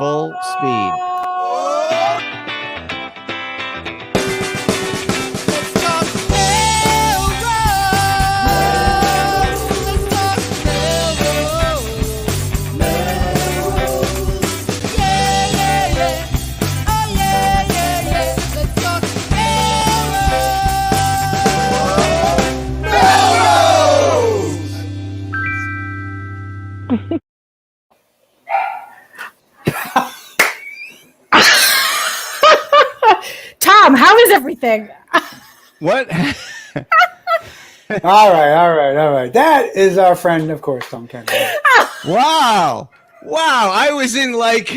full speed. Tom, how is everything? What? All right. That is our friend, of course, Tom Kennedy. Wow. I was in like...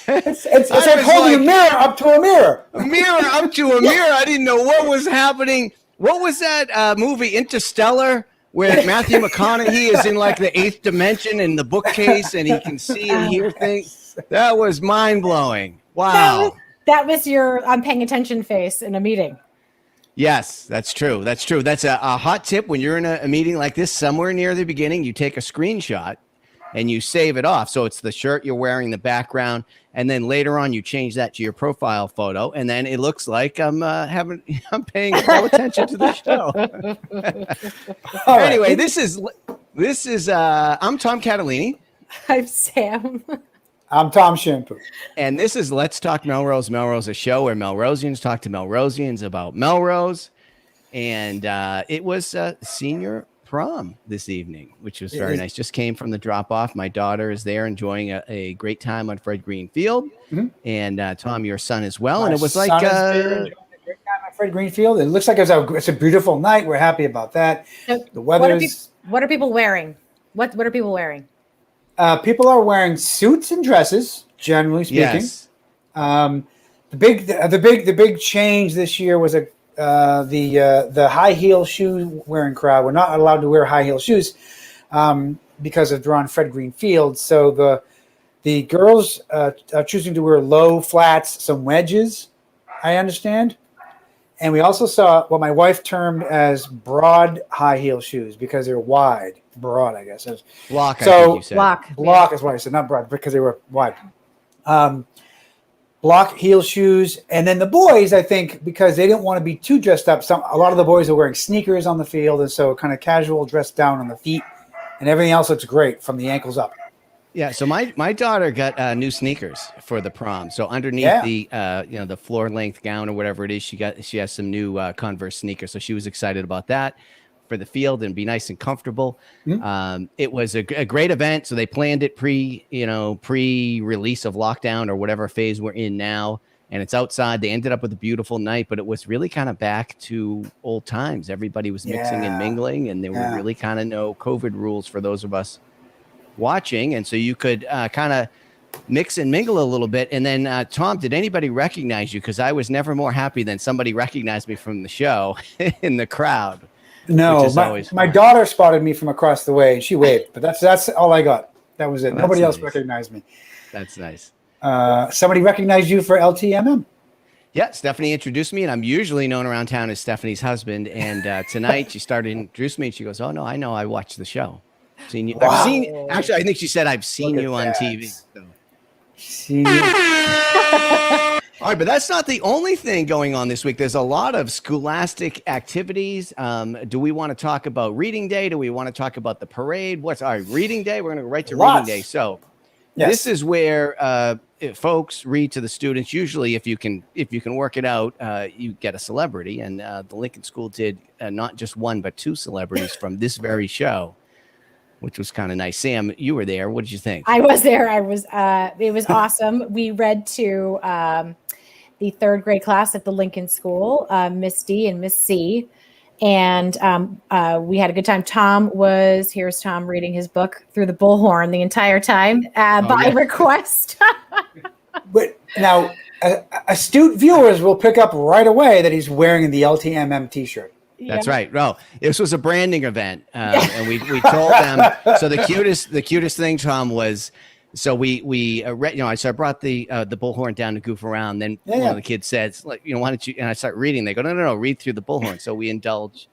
It's like holding a mirror up to a mirror. A mirror up to a mirror. I didn't know what was happening. What was that movie, Interstellar, where Matthew McConaughey is in like the 8th dimension in the bookcase and he can see and hear things? That was mind-blowing. Wow. That was your I'm paying attention face in a meeting. Yes, that's true. That's a hot tip when you're in a meeting like this. Somewhere near the beginning, you take a screenshot and you save it off. So it's the shirt you're wearing, the background, and then later on you change that to your profile photo, and then it looks like I'm paying full attention to the show. Anyway, this is I'm Tom Catalini. I'm Sam. I'm Tom Shampoo. And this is Let's Talk Melrose. Melrose, a show where Melrosians talk to Melrosians about Melrose. And it was senior prom this evening, which was very nice. Just came from the drop-off. My daughter is there enjoying a great time on Fred Green Field. Mm-hmm. And Tom, your son as well. And it was like... Fred Green Field. It looks like it's a beautiful night. We're happy about that. So the weather is... What are people wearing? What are people wearing? People are wearing suits and dresses, generally speaking. Yes. The big change this year was the high heel shoe wearing crowd. We're not allowed to wear high heel shoes because of on Fred Green Field. So the girls are choosing to wear low flats, some wedges, I understand. And we also saw what my wife termed as broad high heel shoes because they're wide. Broad, I guess. Block, so, I think you said. Block is what I said, not broad, because they were wide. Block heel shoes. And then the boys, I think, because they didn't want to be too dressed up, a lot of the boys are wearing sneakers on the field, and so kind of casual dressed down on the feet, and everything else looks great from the ankles up. Yeah, so my daughter got new sneakers for the prom. So underneath the floor length gown or whatever it is, she has some new Converse sneakers. So she was excited about that for the field and be nice and comfortable. Mm-hmm. It was a great event. So they planned it pre-release of lockdown or whatever phase we're in now. And it's outside. They ended up with a beautiful night, but it was really kind of back to old times. Everybody was mixing and mingling, and there were really kind of no COVID rules for those of us watching. And so you could kind of mix and mingle a little bit. And then Tom, did anybody recognize you? Because I was never more happy than somebody recognized me from the show in the crowd. No, my daughter spotted me from across the way and she waved, but that's all I got. That was it. Nobody else recognized me. That's nice. Somebody recognized you for LTMM. Yeah, Stephanie introduced me, and I'm usually known around town as Stephanie's husband. And tonight she started to introduce me, and she goes, "Oh no, I know. I watched the show. Seen you. Wow. Actually, I think she said I've seen you on TV." So. Seen you. All right, but that's not the only thing going on this week. There's a lot of scholastic activities. Do we want to talk about Reading Day? Do we want to talk about the parade? Reading Day? We're going to go right to Reading Day. So this is where folks read to the students. Usually, if you can work it out, you get a celebrity. And the Lincoln School did not just one, but two celebrities from this very show, which was kind of nice. Sam, you were there. What did you think? I was there. It was awesome. We read to the third grade class at the Lincoln School, Miss D and Miss C. And we had a good time. Here's Tom reading his book through the bullhorn the entire time by request. But now, astute viewers will pick up right away that he's wearing the LTMM t-shirt. That's right. No, this was a branding event, and we told them. So the cutest thing, Tom, was so we read. So I brought the bullhorn down to goof around. Then one of the kids says, "Why don't you?" And I start reading. They go, "No, read through the bullhorn." So we indulge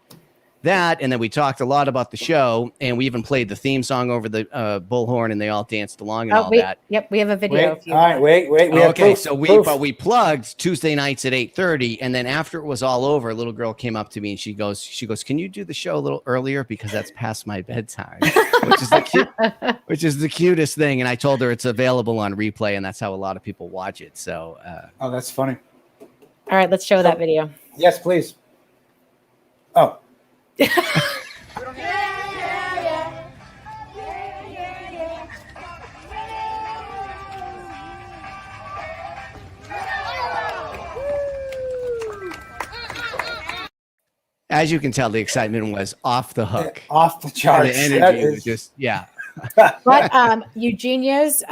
that, and then we talked a lot about the show, and we even played the theme song over the bullhorn, and they all danced along and all that. Yep, we have a video. Wait, all right, wait. We have okay, proof, so proof. we plugged Tuesday nights at 8:30, and then after it was all over, a little girl came up to me and she goes, "Can you do the show a little earlier because that's past my bedtime?" which is the cutest thing. And I told her it's available on replay, and that's how a lot of people watch it. So, oh, that's funny. All right, let's show that video. Yes, please. Oh. As you can tell, the excitement was off the hook. Off the charts. The energy was just, yeah. But Eugenia's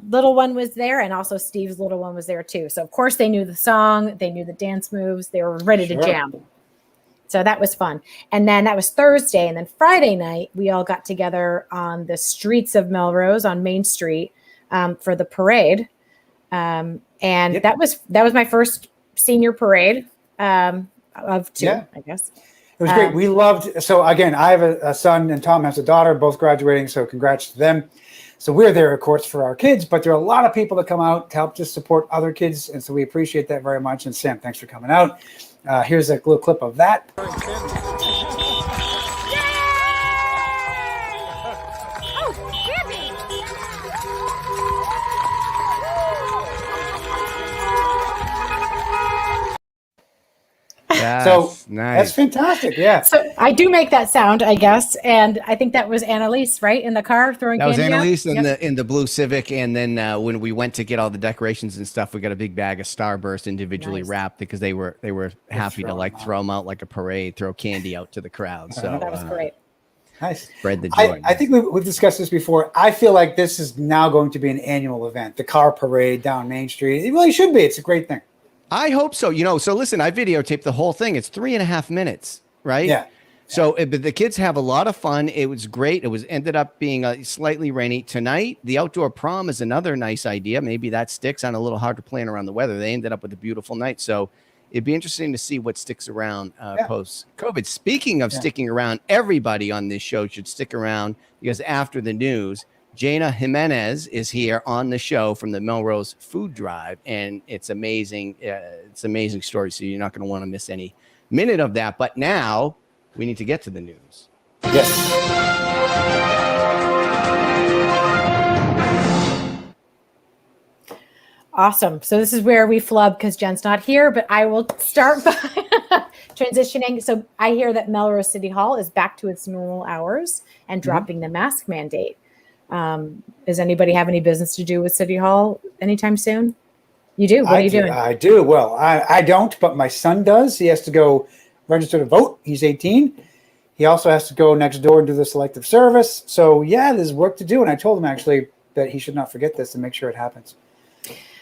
little one was there, and also Steve's little one was there too. So of course they knew the song, they knew the dance moves, they were ready to jam. So that was fun. And then that was Thursday, and then Friday night we all got together on the streets of Melrose on Main Street for the parade. And that was my first senior parade of two, I guess. It was great. We loved, so again, I have a son and Tom has a daughter, both graduating, so congrats to them. So we're there, of course, for our kids, but there are a lot of people that come out to help just support other kids, and so we appreciate that very much. And Sam, thanks for coming out. Here's a little clip of that. So nice. That's fantastic. Yeah. So I do make that sound, I guess, and I think that was Annalise, right, in the car throwing. That was candy Annalise out? in the blue Civic, and then when we went to get all the decorations and stuff, we got a big bag of Starburst individually wrapped because they were happy to throw them out like a parade, throw candy out to the crowd. So that was great. Nice. Spread the joy. I think we've discussed this before. I feel like this is now going to be an annual event, the car parade down Main Street. It really should be. It's a great thing. I hope so. So listen, I videotaped the whole thing. It's 3.5 minutes, right? Yeah. So but the kids have a lot of fun. It was great. It ended up being slightly rainy tonight. The outdoor prom is another nice idea. Maybe that sticks. On a little hard to plan around the weather. They ended up with a beautiful night. So it'd be interesting to see what sticks around post-COVID. Speaking of sticking around, everybody on this show should stick around because after the news, Jana Gimenez is here on the show from the Melrose Food Drive, and it's amazing. It's an amazing story, so you're not going to want to miss any minute of that. But now we need to get to the news. Yes. Awesome. So this is where we flub because Jen's not here, but I will start by transitioning. So I hear that Melrose City Hall is back to its normal hours and dropping the mask mandate. Does anybody have any business to do with City Hall anytime soon? You do? What are you doing? I do. Well, I don't, but my son does. He has to go register to vote. He's 18. He also has to go next door and do the selective service. So yeah, there's work to do. And I told him actually that he should not forget this and make sure it happens.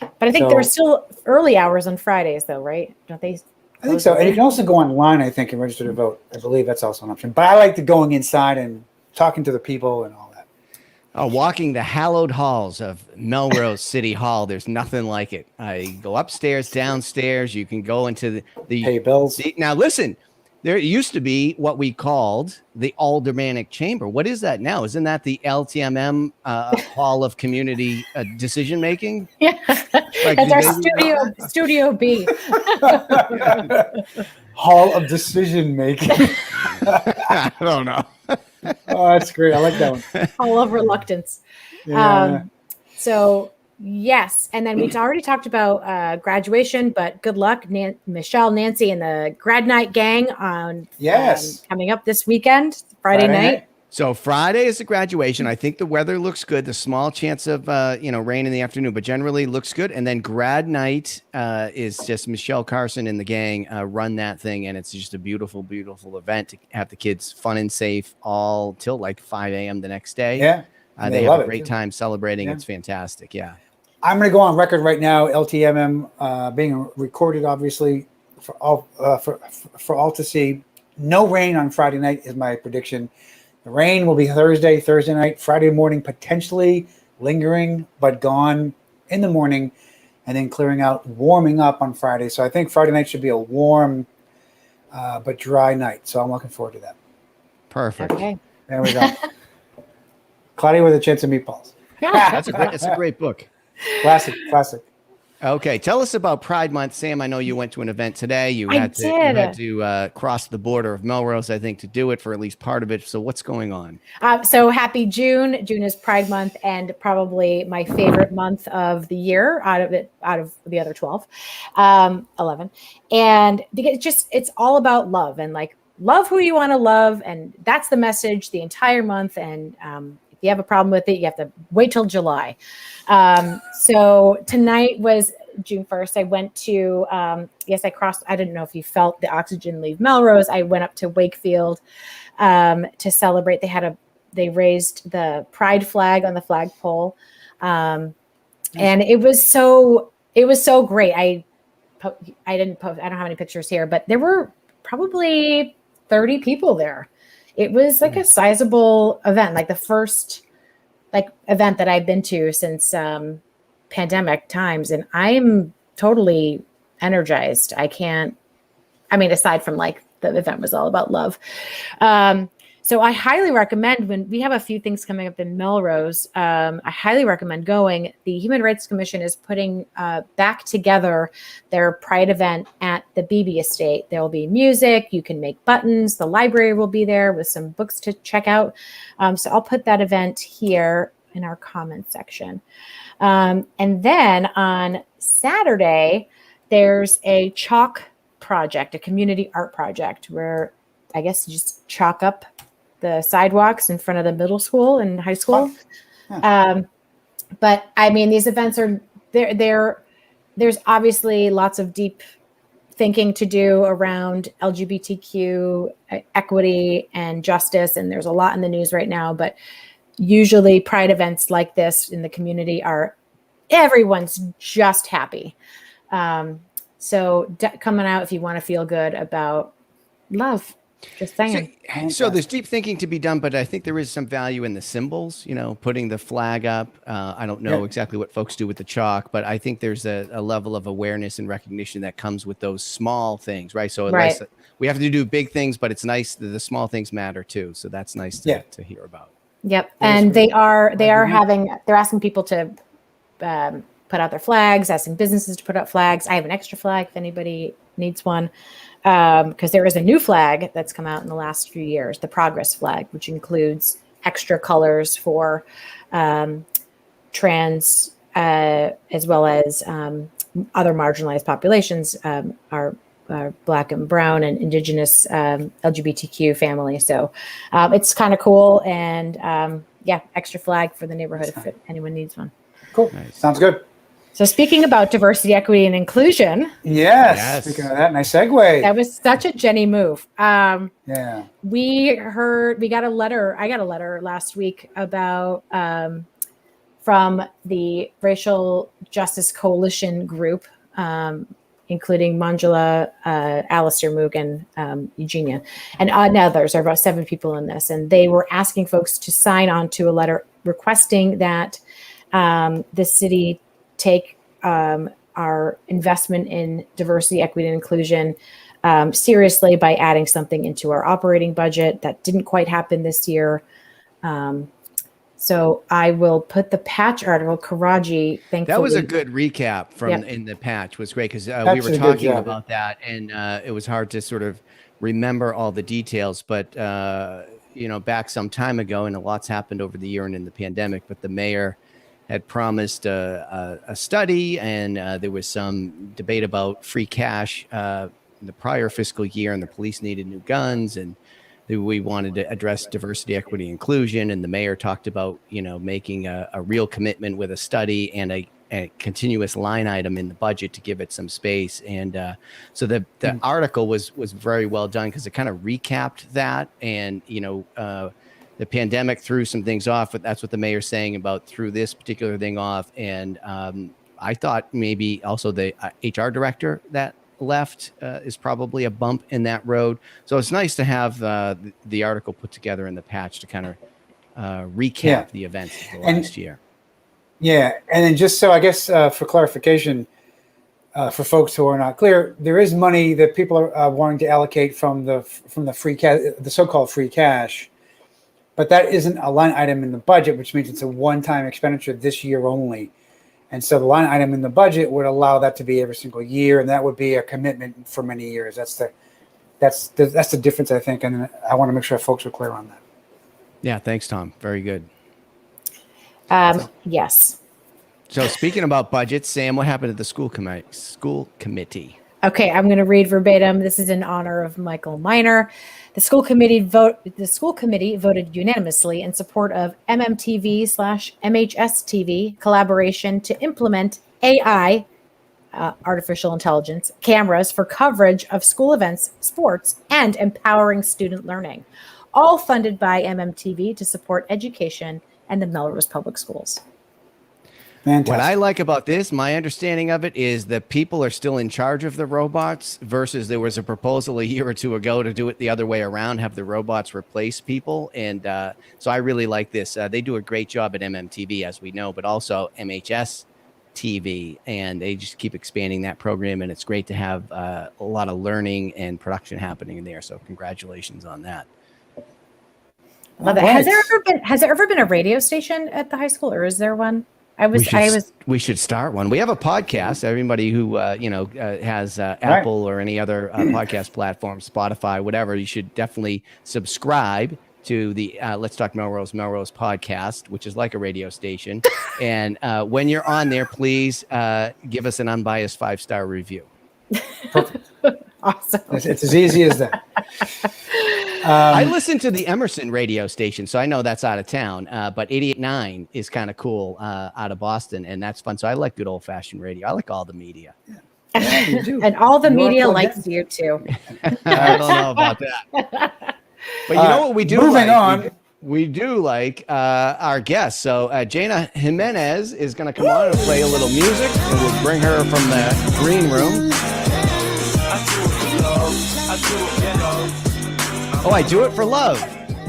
But I think there are still early hours on Fridays though, right? Don't they? I think so. And you can also go online, I think, and register to vote. I believe that's also an option. But I like going inside and talking to the people and all. Walking the hallowed halls of Melrose City Hall. There's nothing like it. I go upstairs, downstairs. You can go into the pay bills. Now, listen, there used to be what we called the aldermanic chamber. What is that now? Isn't that the LTMM Hall of Community Decision Making? Yeah, that's our Studio B. Hall of Decision Making. I don't know. Oh, that's great. I like that one. Hall of Reluctance. Yeah. So yes, and then we already talked about graduation, but good luck, Michelle, Nancy, and the grad night gang on coming up this weekend, Friday night. So Friday is the graduation. I think the weather looks good. The small chance of rain in the afternoon, but generally looks good. And then grad night is just Michelle Carson and the gang run that thing, and it's just a beautiful, beautiful event to have the kids fun and safe all till like 5 a.m. the next day. Yeah, they have a great time celebrating. Yeah. It's fantastic. Yeah, I'm going to go on record right now. LTMM being recorded, obviously, for all to see. No rain on Friday night is my prediction. The rain will be Thursday night, Friday morning, potentially lingering, but gone in the morning, and then clearing out, warming up on Friday. So I think Friday night should be a warm but dry night. So I'm looking forward to that. Perfect. Okay. There we go. Claudia with a Chance of Meatballs. That's a great book. Classic. Okay, tell us about Pride Month, Sam. I know you went to an event today. You I had did. to cross the border of Melrose, I think, to do it for at least part of it. So what's going on? So happy June. June is Pride Month and probably my favorite month of the year out of the other 12, 11. And because it's all about love and like love who you want to love. And that's the message the entire month. And if you have a problem with it, you have to wait till July. So tonight was June 1st. I went to, I crossed, I didn't know if you felt the oxygen leave Melrose. I went up to Wakefield to celebrate. They raised the pride flag on the flagpole. And it was so great. I didn't post, I don't have any pictures here, but there were probably 30 people there. It was like a sizable event, like the first event that I've been to since pandemic times. And I'm totally energized. Aside from like the event was all about love. So I highly recommend when we have a few things coming up in Melrose, I highly recommend going. The Human Rights Commission is putting back together their Pride event at the Beebe Estate. There will be music. You can make buttons. The library will be there with some books to check out. So I'll put that event here in our comment section. And then on Saturday, there's a chalk project, a community art project where I guess you just chalk up the sidewalks in front of the middle school and high school. But I mean, these events are there's obviously lots of deep thinking to do around LGBTQ equity and justice. And there's a lot in the news right now, but usually Pride events like this in the community everyone's just happy. So coming out if you want to feel good about love. Just saying. So there's deep thinking to be done, but I think there is some value in the symbols, putting the flag up. I don't know exactly what folks do with the chalk, but I think there's a level of awareness and recognition that comes with those small things, right? So we have to do big things, but it's nice that the small things matter too. So that's nice to hear about. Yep. And they're asking people to put out their flags, asking businesses to put out flags. I have an extra flag if anybody needs one. Because there is a new flag that's come out in the last few years, the Progress flag, which includes extra colors for trans as well as other marginalized populations, our Black and Brown and Indigenous LGBTQ family. So it's kind of cool. And extra flag for the neighborhood if anyone needs one. Cool. Nice. Sounds good. So speaking about diversity, equity, and inclusion. Yes. Speaking of that, nice segue. That was such a Jenny move. We got a letter. I got a letter last week about from the Racial Justice Coalition group, including Manjula, Alistair Moog, and Eugenia, and others. There are about 7 people in this, and they were asking folks to sign on to a letter requesting that the city take our investment in diversity, equity, and inclusion seriously by adding something into our operating budget. That didn't quite happen this year. So I will put the patch article, Karaji, thankfully. That was a good recap in the patch. Was great because we were talking about that, and it was hard to sort of remember all the details. But, back some time ago, and a lot's happened over the year and in the pandemic, but the mayor had promised a study, and there was some debate about free cash in the prior fiscal year, and the police needed new guns, and we wanted to address diversity, equity, inclusion, and the mayor talked about making a real commitment with a study and a continuous line item in the budget to give it some space. And so the article was very well done because it kind of recapped that, and the pandemic threw some things off, but that's what the mayor's saying about threw this particular thing off. And I thought maybe also the HR director that left is probably a bump in that road. So it's nice to have the article put together in the patch to kind of recap the events of the last year. Yeah. And then just so I guess for clarification, for folks who are not clear, there is money that people are wanting to allocate from the free cash, the so-called free cash, but that isn't a line item in the budget, which means it's a one-time expenditure this year only. And so the line item in the budget would allow that to be every single year, and that would be a commitment for many years. That's the difference, I think, and I want to make sure folks are clear on that. Yeah, thanks, Tom. Very good. Yes. So speaking about budgets, Sam, what happened at the school committee? Okay, I'm going to read verbatim. This is in honor of Michael Miner. The school committee voted unanimously in support of MMTV/MHS-TV collaboration to implement AI, artificial intelligence, cameras for coverage of school events, sports, and empowering student learning, all funded by MMTV to support education and the Melrose Public Schools. Fantastic. What I like about this, my understanding of it, is that people are still in charge of the robots versus there was a proposal a year or two ago to do it the other way around, have the robots replace people. And so I really like this. They do a great job at MMTV, as we know, but also MHS TV, and they just keep expanding that program. And it's great to have a lot of learning and production happening in there. So congratulations on that. Love it. Has there ever been a radio station at the high school, or is there one? We should start one. We have a podcast. Everybody who has Apple or any other podcast platform, Spotify, whatever, you should definitely subscribe to the Let's Talk Melrose podcast, which is like a radio station. And when you're on there, please give us an unbiased 5-star review. Perfect. Awesome. It's as easy as that. I listen to the Emerson radio station, so I know that's out of town. But 88.9 is kind of cool out of Boston, and that's fun. So I like good old-fashioned radio. I like all the media. Yeah, you do. And all the media likes you too. I don't know about that. But you know what we do moving like? on. We do like our guests. So Jana Gimenez is going to come on and play a little music, and we'll bring her from the green room. Oh, I do it for love.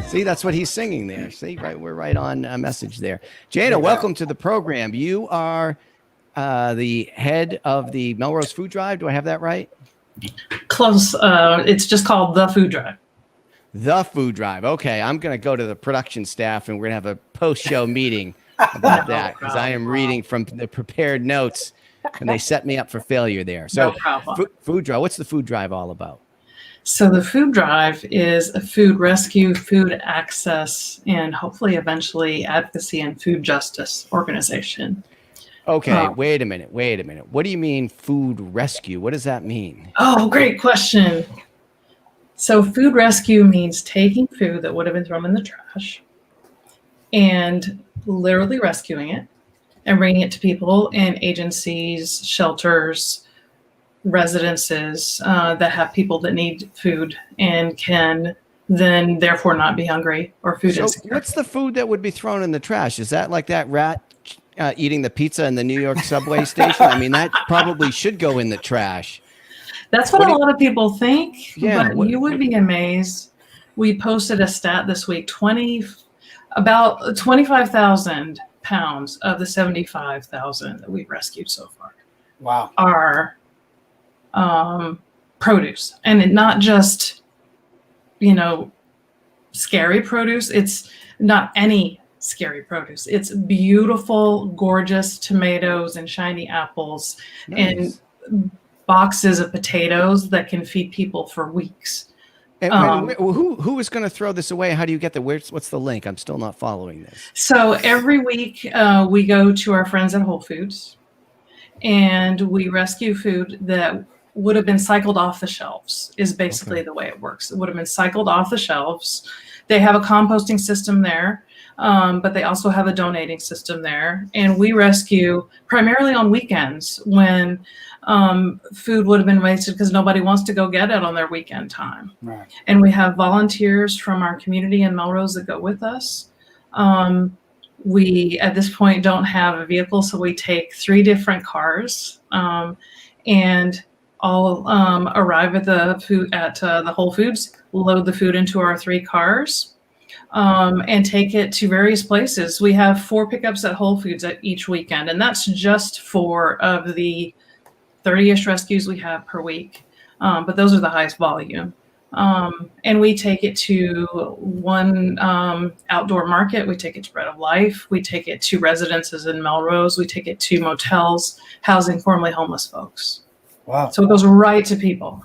See, that's what he's singing there. See, right, we're right on a message there. Jana, welcome to the program. You are the head of the Melrose Food Drive. Do I have that right? Close. It's just called The Food Drive. The Food Drive. Okay, I'm going to go to the production staff, and we're going to have a post-show meeting about that, because I am reading from the prepared notes, and they set me up for failure there. So, Food Drive. What's the Food Drive all about? So the Food Drive is a food rescue, food access, and hopefully eventually advocacy and food justice organization. Okay, wait a minute. What do you mean food rescue? What does that mean? Oh, great question. So food rescue means taking food that would have been thrown in the trash and literally rescuing it and bringing it to people in agencies, shelters, residences that have people that need food and can then therefore not be hungry or food insecure. What's the food that would be thrown in the trash? Is that like that rat eating the pizza in the New York subway station? I mean, that probably should go in the trash. That's what a lot of people think, Yeah, but you would be amazed. We posted a stat this week, about 25,000 pounds of the 75,000 that we've rescued so far. Wow. Are produce, and not just scary produce. It's not any scary produce. It's beautiful, gorgeous tomatoes and shiny apples. Nice. And boxes of potatoes that can feed people for weeks. And who is going to throw this away? How do you get what's the link? I'm still not following this. So every week we go to our friends at Whole Foods and we rescue food that would have been cycled off the shelves, is basically the way it works. It would have been cycled off the shelves. They have a composting system there, but they also have a donating system there. And we rescue primarily on weekends when food would have been wasted because nobody wants to go get it on their weekend time. Right. And we have volunteers from our community in Melrose that go with us. We, at this point, don't have a vehicle, so we take 3 different cars and all arrive at the Whole Foods, load the food into our 3 cars, and take it to various places. We have 4 pickups at Whole Foods at each weekend, and that's just 4 of the 30-ish rescues we have per week, but those are the highest volume. And we take it to one outdoor market. We take it to Bread of Life. We take it to residences in Melrose. We take it to motels housing formerly homeless folks. Wow. So it goes right to people.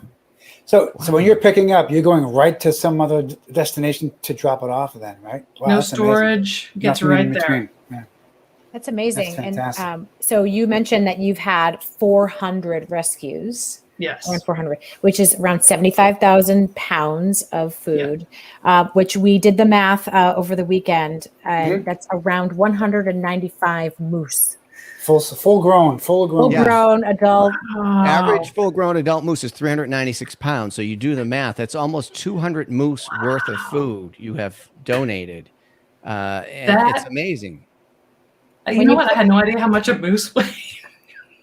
So when you're picking up, you're going right to some other destination to drop it off then, right? Wow, No that's storage, amazing. gets Nothing right in there. between. Yeah. That's amazing. That's fantastic. And so you mentioned that you've had 400 rescues. Yes. Around 400, which is around 75,000 pounds of food, which we did the math over the weekend. That's around 195 moose. Full grown Adult. Wow. Average full-grown adult moose is 396 pounds. So you do the math. That's almost 200 moose worth of food you have donated. And it's amazing. You know what? I had no idea how much a moose weighed.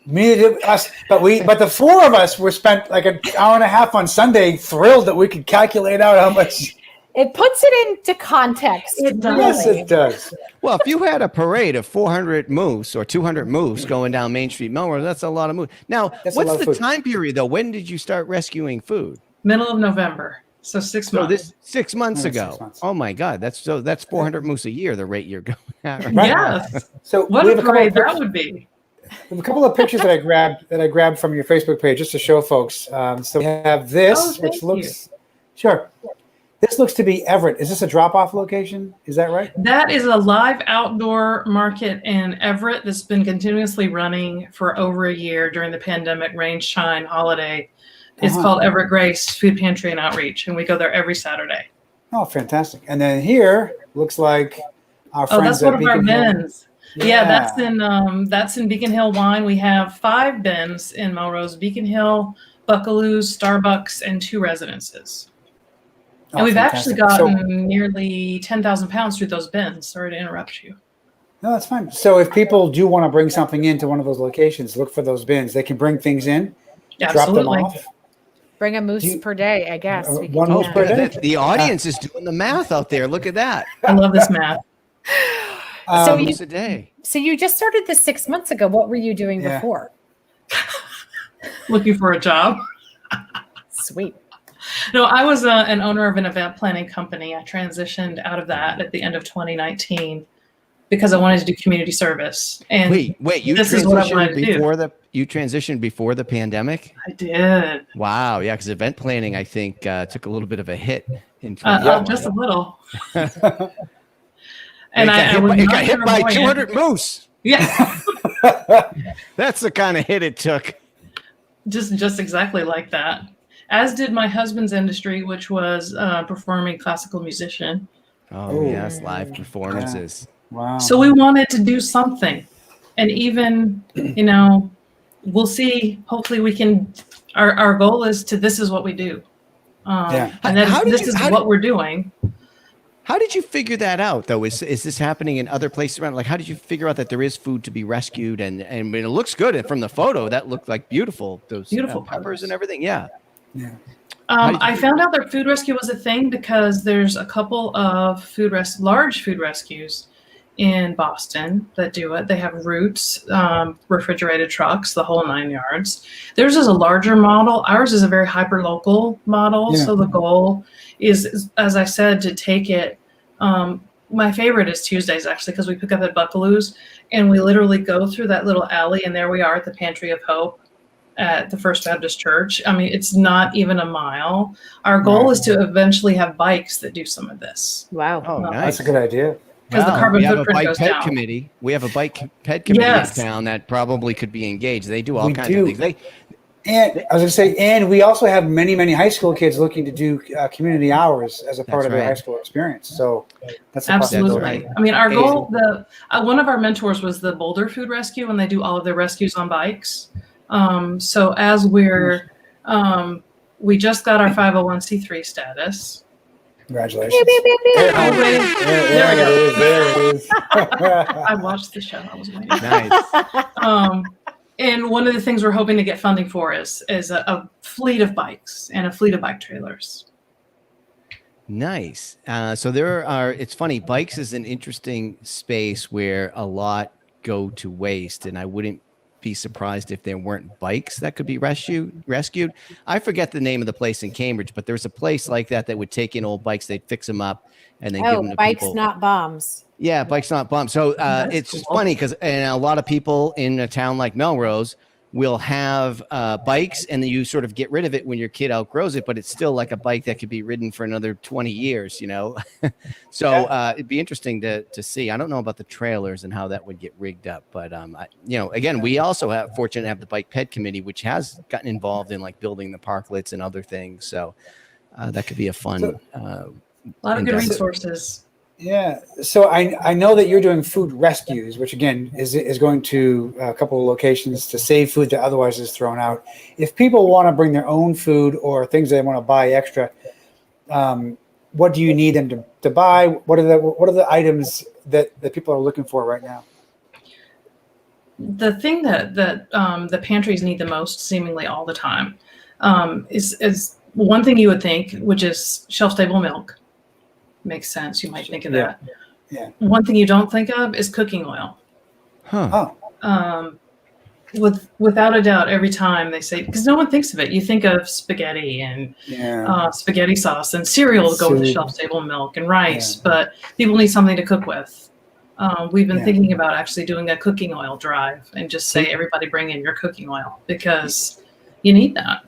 Me did us, but the four of us were spent like an hour and a half on Sunday, thrilled that we could calculate out how much. It puts it into context. It does. Yes, it does. Well, if you had a parade of 400 moose or 200 moose going down Main Street, Melrose, that's a lot of moose. Now, That's a what's lot of the food. time period though? When did you start rescuing food? Middle of November. So 6 So months. this 6 months Yeah, ago. 6 months. Oh my God, that's 400 moose a year. The rate you're going at. Right? Right. Yes. So What we a have a couple parade of that pictures, would be. a couple of pictures that I grabbed from your Facebook page just to show folks. So we have this, Oh, thank which looks sure. This looks to be Everett. Is this a drop-off location? Is that right? That is a live outdoor market in Everett that's been continuously running for over a year during the pandemic, rain, shine, holiday. It's called Everett Grace Food Pantry and Outreach, and we go there every Saturday. Oh, fantastic! And then here looks like our Oh, friends that's one at of our Beacon Hill. bins. Yeah, that's in Beacon Hill Wine. We have 5 bins in Melrose: Beacon Hill, Buckaloo's, Starbucks, and 2 residences. And we've actually gotten nearly 10,000 pounds through those bins. Sorry to interrupt you. No, that's fine. So if people do want to bring something into one of those locations, look for those bins. They can bring things in, Absolutely. drop them off. Bring a moose per day, I guess. We can one do moose that. per day. The audience is doing the math out there. Look at that. I love this math. So Moose a day. So you just started this 6 months ago. What were you doing Yeah. before? Looking for a job. Sweet. No, I was an owner of an event planning company. I transitioned out of that at the end of 2019 because I wanted to do community service. And Wait, you this is what I wanted transitioned to do. before the pandemic? I did. Wow, yeah, because event planning, I think, took a little bit of a hit in Just a little. And it got hit by 200 moose. Yeah, That's the kind of hit it took. just exactly like that. As did my husband's industry, which was performing classical musician. Oh, yes, live performances. Wow. So we wanted to do something, and even we'll see. Hopefully, we can. Our goal is to. This is what we do, and then this is what we're doing. How did you figure that out, though? Is this happening in other places around? Like, how did you figure out that there is food to be rescued? And I mean, it looks good. And from the photo, that looked like beautiful. Those Beautiful peppers and everything. Yeah. Yeah. I found out that food rescue was a thing because there's a couple of large food rescues in Boston that do it. They have routes, refrigerated trucks, the whole 9 yards. Theirs is a larger model. Ours is a very hyper local model. Yeah. So the goal is, as I said, to take it. My favorite is Tuesdays, actually, because we pick up at Buckaloo's and we literally go through that little alley, and there we are at the Pantry of Hope at the First Baptist Church. I mean, it's not even a mile. Our goal is to eventually have bikes that do some of this. Wow. Oh, nice. That's a good idea. Because the carbon we have a footprint bike goes pet down. committee. We have a bike pet committee Yes. in town that probably could be engaged. They do all We kinds do. of things. And I was going to say, and we also have many, many high school kids looking to do community hours as a part That's of their right. high school experience. So that's a Absolutely. possibility. right. I mean, our goal, one of our mentors was the Boulder Food Rescue, and they do all of their rescues on bikes. So as we just got our 501c3 status. Congratulations. There we go. There it is. I watched the show. I was waiting. Nice. And one of the things we're hoping to get funding for is a fleet of bikes and a fleet of bike trailers. Nice. So it's funny, bikes is an interesting space where a lot go to waste, and I wouldn't be surprised if there weren't bikes that could be rescued. I forget the name of the place in Cambridge, but there's a place like that would take in old bikes, they'd fix them up and then give them to bikes, people. not bombs. Yeah, bikes not bumps. So it's cool. funny because a lot of people in a town like Melrose will have bikes, and then you sort of get rid of it when your kid outgrows it, but it's still like a bike that could be ridden for another 20 years, you know? So it'd be interesting to see. I don't know about the trailers and how that would get rigged up, but you know, again, we also have fortunate to have the Bike Ped Committee, which has gotten involved in like building the parklets and other things. So that could be a fun A lot of good resources. Yeah. So I know that you're doing food rescues, which again is going to a couple of locations to save food that otherwise is thrown out. If people want to bring their own food or things they want to buy extra, what do you need them to buy? What are the items that people are looking for right now? The thing that the pantries need the most, seemingly all the time, is one thing you would think, which is shelf-stable milk. Makes sense. You might think of that. Yeah. One thing you don't think of is cooking oil. Huh. Oh. Without a doubt, every time they say, because no one thinks of it, you think of spaghetti and spaghetti sauce and cereal to go with the shelf-stable milk and rice, but people need something to cook with. We've been thinking about actually doing a cooking oil drive and just say, everybody bring in your cooking oil because you need that.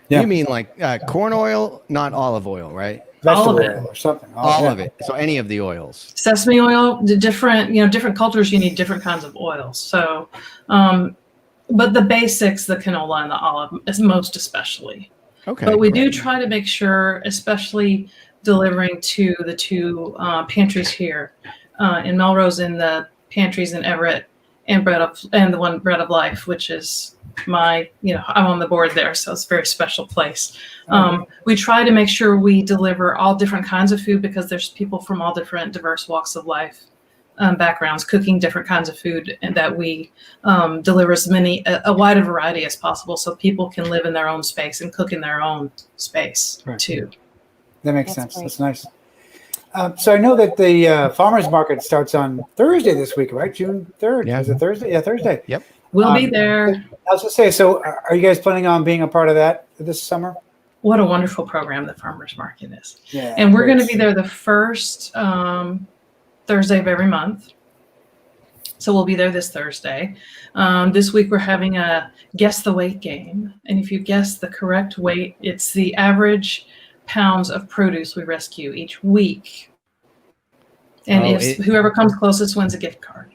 Yeah. You mean like corn oil, not olive oil, right? Vegetable oil or something. All of it. So any of the oils. Sesame oil, different cultures, you need different kinds of oils. So, but the basics, the canola and the olive, is most especially. Okay. But we do try to make sure, especially delivering to the two pantries here in Melrose, in the pantries in Everett, and the one Bread of Life, which is I'm on the board there, so it's a very special place. We try to make sure we deliver all different kinds of food because there's people from all different diverse walks of life, backgrounds, cooking different kinds of food, and that we deliver a wider variety as possible so people can live in their own space and cook in their own space too. That makes sense. Great. That's nice. So I know that the farmers market starts on Thursday this week, right? June 3rd. Yeah. Is it Thursday? Yeah, Thursday. Yep. We'll be there. I was going to say, so are you guys planning on being a part of that this summer? What a wonderful program the farmers market is. Yeah, and we're going to be there the first Thursday of every month. So we'll be there this Thursday. This week we're having a guess the weight game. And if you guess the correct weight, it's the average pounds of produce we rescue each week. And whoever comes closest wins a gift card.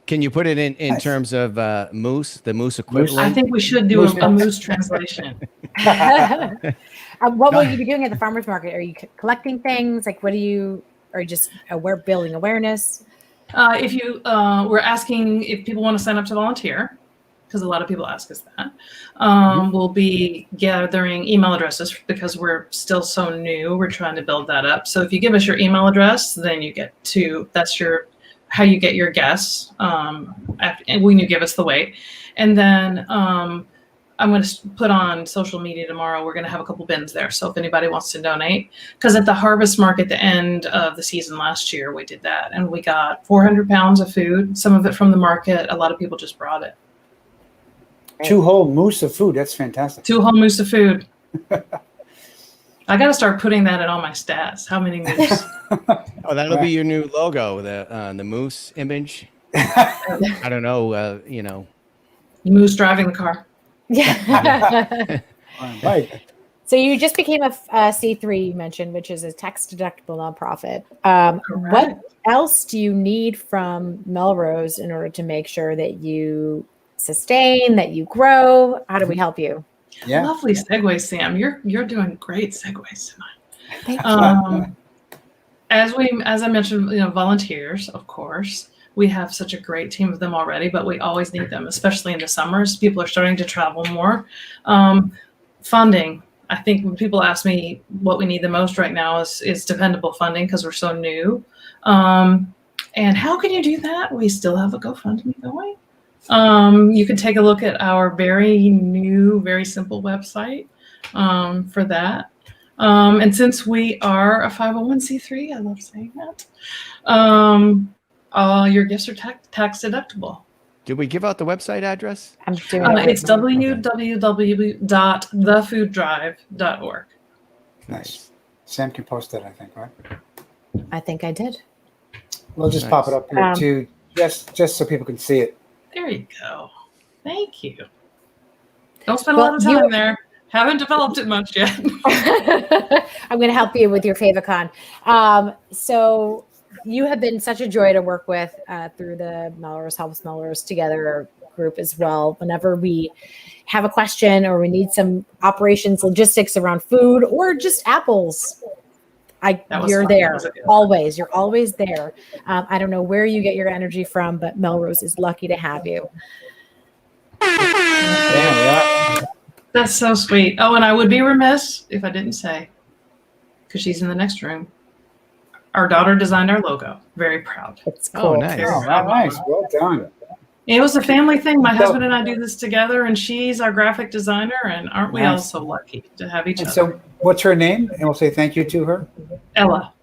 Can you put it in terms of the moose equivalent? I think we should do a moose translation. What will you be doing at the farmers market? Are you collecting things? Like, or just building awareness? We're asking if people want to sign up to volunteer, because a lot of people ask us that. We'll be gathering email addresses because we're still so new. We're trying to build that up. So if you give us your email address, then that's how you get your guess when you give us the weight. And then I'm going to put on social media tomorrow. We're going to have a couple bins there. So if anybody wants to donate, because at the harvest market at the end of the season last year, we did that. And we got 400 pounds of food, some of it from the market. A lot of people just brought it. 2 whole moose of food. That's fantastic. 2 whole moose of food. I got to start putting that in all my stats. How many moose? Oh, that'll be your new logo, the moose image. I don't know, Moose driving the car. Yeah. Right. So you just became a C3, you mentioned, which is a tax-deductible nonprofit. What else do you need from Melrose in order to make sure that you sustain, that you grow? How do we help you? Yeah. Lovely segue, Sam. You're doing great segues tonight. As I mentioned, volunteers, of course. We have such a great team of them already, but we always need them, especially in the summers. People are starting to travel more. Funding. I think when people ask me what we need the most right now is dependable funding because we're so new. And how can you do that? We still have a GoFundMe going. You can take a look at our very new, very simple website for that. And since we are a 501c3, I love saying that, all your gifts are tax deductible. Did we give out the website address? I'm doing It's www.thefooddrive.org. Nice. Sam can post that, I think, right? I think I did. We'll just pop it up here too, just so people can see it. There you go. Thank you. Don't spend a lot of time there. Haven't developed it much yet. I'm going to help you with your favicon. So you have been such a joy to work with through the Melrose Helps Melrose Together group as well. Whenever we have a question or we need some operations logistics around food or just apples, you're there always. You're always there. I don't know where you get your energy from, but Melrose is lucky to have you. Yeah. That's so sweet. Oh, and I would be remiss if I didn't say, because she's in the next room, our daughter designed our logo. Very proud. It's cool. Oh, nice. Oh, nice. Well done. It was a family thing. My husband and I do this together, and she's our graphic designer, and aren't we all so lucky to have each other? So what's her name? And we'll say thank you to her. Ella.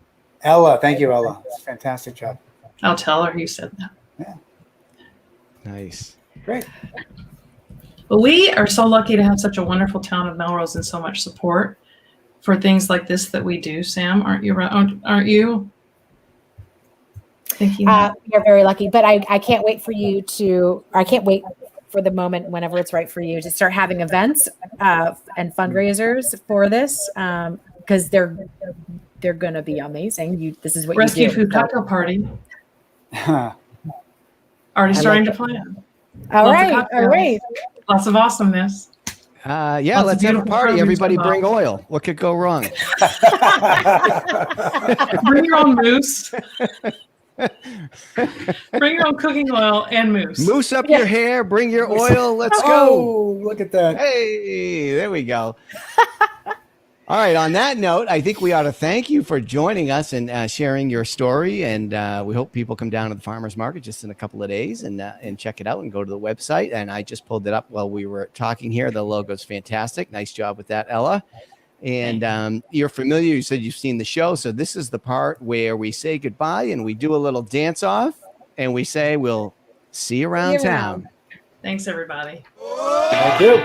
Ella. Thank you, Ella. Fantastic job. I'll tell her you said that. Yeah. Nice. Great. But we are so lucky to have such a wonderful town of Melrose and so much support for things like this that we do. Sam, aren't you? You're very lucky, but I can't wait for you to. I can't wait for the moment whenever it's right for you to start having events and fundraisers for this because they're going to be amazing. This is what Rescue you do. Food Cocktail Party. Already starting to plan. All right. Lots of awesomeness. Let's have a party. Everybody bring oil. What could go wrong? Bring your own mousse. Bring your own cooking oil and mousse. Mousse up your hair. Bring your oil. Let's go. Oh, look at that. Hey, there we go. All right. On that note, I think we ought to thank you for joining us and sharing your story. And we hope people come down to the farmers market just in a couple of days and check it out and go to the website. And I just pulled it up while we were talking here. The logo's fantastic. Nice job with that, Ella. And you're familiar. You said you've seen the show. So this is the part where we say goodbye and we do a little dance off and we say we'll see you around town. Thanks, everybody. Thank you.